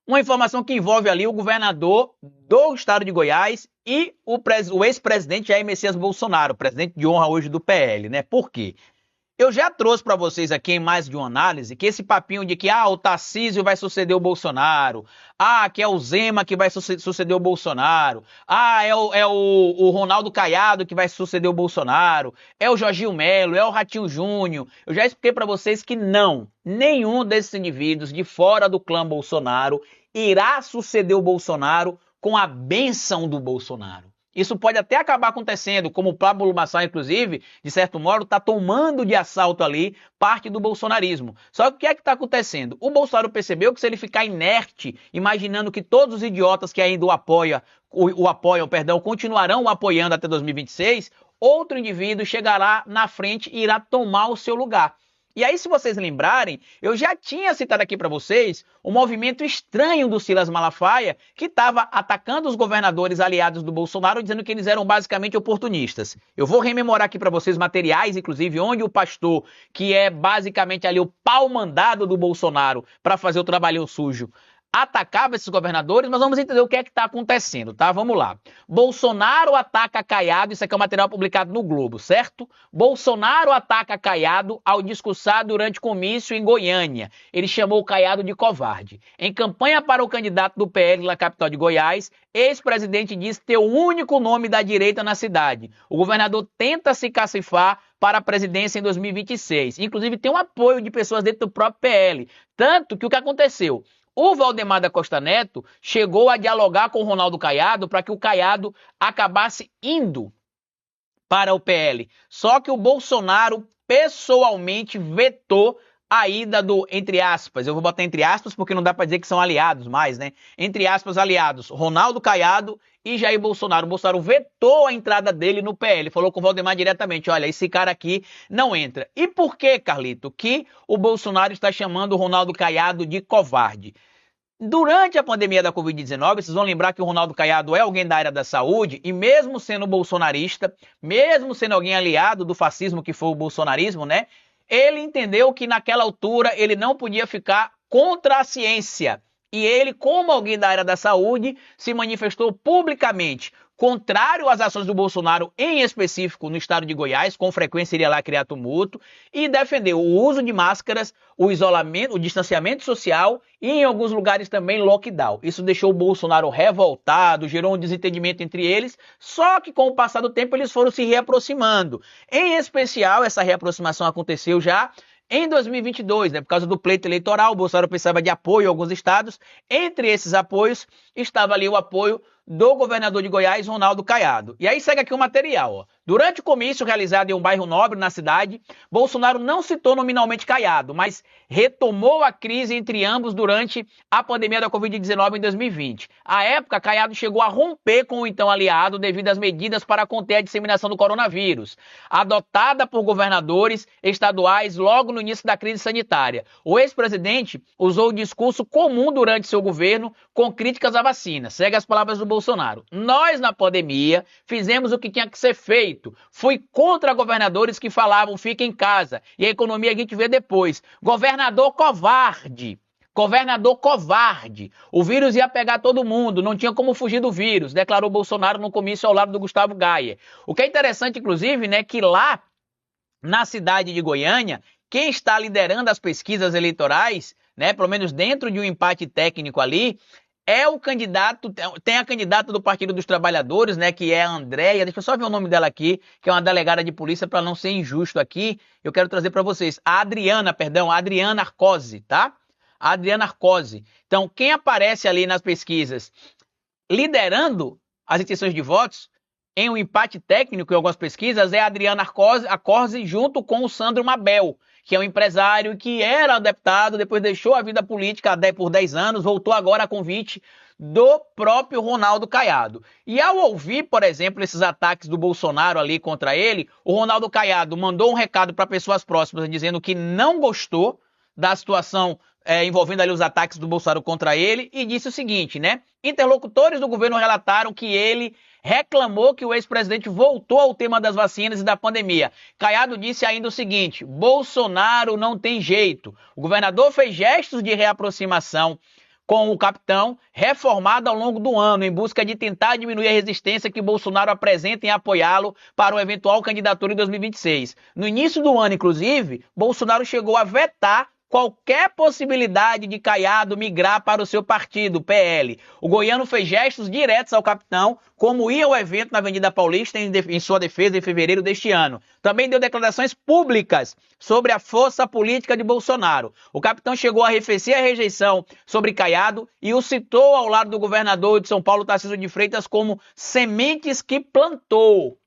Uma informação que envolve ali o governador do estado de Goiás e o ex-presidente Jair Messias Bolsonaro, presidente de honra hoje do PL, né? Por quê? Eu já trouxe para vocês aqui em mais de uma análise que esse papinho de que o Tarcísio vai suceder o Bolsonaro, que é o Zema que vai suceder o Bolsonaro, é o Ronaldo Caiado que vai suceder o Bolsonaro, é o Jorginho Melo, é o Ratinho Júnior. Eu já expliquei para vocês que não, nenhum desses indivíduos de fora do clã Bolsonaro irá suceder o Bolsonaro com a bênção do Bolsonaro. Isso pode até acabar acontecendo, como o Pablo Marçal, inclusive, de certo modo, está tomando de assalto ali parte do bolsonarismo. Só que o que é que está acontecendo? O Bolsonaro percebeu que se ele ficar inerte, imaginando que todos os idiotas que ainda o apoiam, continuarão o apoiando até 2026, outro indivíduo chegará na frente e irá tomar o seu lugar. E aí, se vocês lembrarem, eu já tinha citado aqui para vocês um movimento estranho do Silas Malafaia, que estava atacando os governadores aliados do Bolsonaro, dizendo que eles eram basicamente oportunistas. Eu vou rememorar aqui para vocês materiais, inclusive, onde o pastor, que é basicamente ali o pau-mandado do Bolsonaro para fazer o trabalho sujo, atacava esses governadores, mas vamos entender o que é que está acontecendo, tá? Vamos lá. Bolsonaro ataca Caiado, isso aqui é um material publicado no Globo, certo? Bolsonaro ataca Caiado ao discursar durante comício em Goiânia. Ele chamou o Caiado de covarde. Em campanha para o candidato do PL na capital de Goiás, ex-presidente diz ter o único nome da direita na cidade. O governador tenta se cacifar para a presidência em 2026. Inclusive tem um apoio de pessoas dentro do próprio PL. Tanto que o que aconteceu? O Valdemar da Costa Neto chegou a dialogar com o Ronaldo Caiado para que o Caiado acabasse indo para o PL. Só que o Bolsonaro pessoalmente vetou a ida do, entre aspas, eu vou botar entre aspas porque não dá para dizer que são aliados mais, né? Entre aspas, aliados, Ronaldo Caiado e Jair Bolsonaro. O Bolsonaro vetou a entrada dele no PL, falou com o Valdemar diretamente, olha, esse cara aqui não entra. E por que, Carlito, que o Bolsonaro está chamando o Ronaldo Caiado de covarde? Durante a pandemia da Covid-19, vocês vão lembrar que o Ronaldo Caiado é alguém da área da saúde e mesmo sendo bolsonarista, mesmo sendo alguém aliado do fascismo que foi o bolsonarismo, né? Ele entendeu que naquela altura ele não podia ficar contra a ciência. E ele, como alguém da área da saúde, se manifestou publicamente contrário às ações do Bolsonaro, em específico no estado de Goiás, com frequência iria lá criar tumulto, e defendeu o uso de máscaras, o isolamento, o distanciamento social e em alguns lugares também lockdown. Isso deixou o Bolsonaro revoltado, gerou um desentendimento entre eles, só que com o passar do tempo eles foram se reaproximando. Em especial, essa reaproximação aconteceu já em 2022, né, por causa do pleito eleitoral, o Bolsonaro precisava de apoio em alguns estados. Entre esses apoios estava ali o apoio do governador de Goiás, Ronaldo Caiado. E aí segue aqui o material, ó. Durante o comício realizado em um bairro nobre na cidade, Bolsonaro não citou nominalmente Caiado, mas retomou a crise entre ambos durante a pandemia da Covid-19 em 2020. À época, Caiado chegou a romper com o então aliado devido às medidas para conter a disseminação do coronavírus, adotada por governadores estaduais logo no início da crise sanitária. O ex-presidente usou o discurso comum durante seu governo com críticas à vacina. Segue as palavras do Bolsonaro. Nós, na pandemia, fizemos o que tinha que ser feito. Fui contra governadores que falavam fica em casa e a economia a gente vê depois. Governador covarde. Governador covarde. O vírus ia pegar todo mundo, não tinha como fugir do vírus, declarou Bolsonaro no comício ao lado do Gustavo Gayer. O que é interessante, inclusive, né, que lá na cidade de Goiânia, quem está liderando as pesquisas eleitorais, né, pelo menos dentro de um empate técnico ali, é o candidato, tem a candidata do Partido dos Trabalhadores, né, que é a Andréia, deixa eu só ver o nome dela aqui, que é uma delegada de polícia, para não ser injusto aqui, eu quero trazer para vocês, a Adriana Arcose, tá? A Adriana Arcose. Então, quem aparece ali nas pesquisas liderando as intenções de votos, em um empate técnico em algumas pesquisas, é a Adriana Arcose junto com o Sandro Mabel, que é um empresário que era deputado, depois deixou a vida política por 10 anos, voltou agora a convite do próprio Ronaldo Caiado. E ao ouvir, por exemplo, esses ataques do Bolsonaro ali contra ele, o Ronaldo Caiado mandou um recado para pessoas próximas dizendo que não gostou da situação envolvendo ali os ataques do Bolsonaro contra ele e disse o seguinte, né? Interlocutores do governo relataram que ele reclamou que o ex-presidente voltou ao tema das vacinas e da pandemia. Caiado disse ainda o seguinte, Bolsonaro não tem jeito. O governador fez gestos de reaproximação com o capitão, reformado ao longo do ano, em busca de tentar diminuir a resistência que Bolsonaro apresenta em apoiá-lo para uma eventual candidatura em 2026. No início do ano, inclusive, Bolsonaro chegou a vetar qualquer possibilidade de Caiado migrar para o seu partido, PL. O goiano fez gestos diretos ao capitão, como ia ao evento na Avenida Paulista em sua defesa em fevereiro deste ano. Também deu declarações públicas sobre a força política de Bolsonaro. O capitão chegou a arrefecer a rejeição sobre Caiado e o citou ao lado do governador de São Paulo, Tarcísio de Freitas, como sementes que plantou.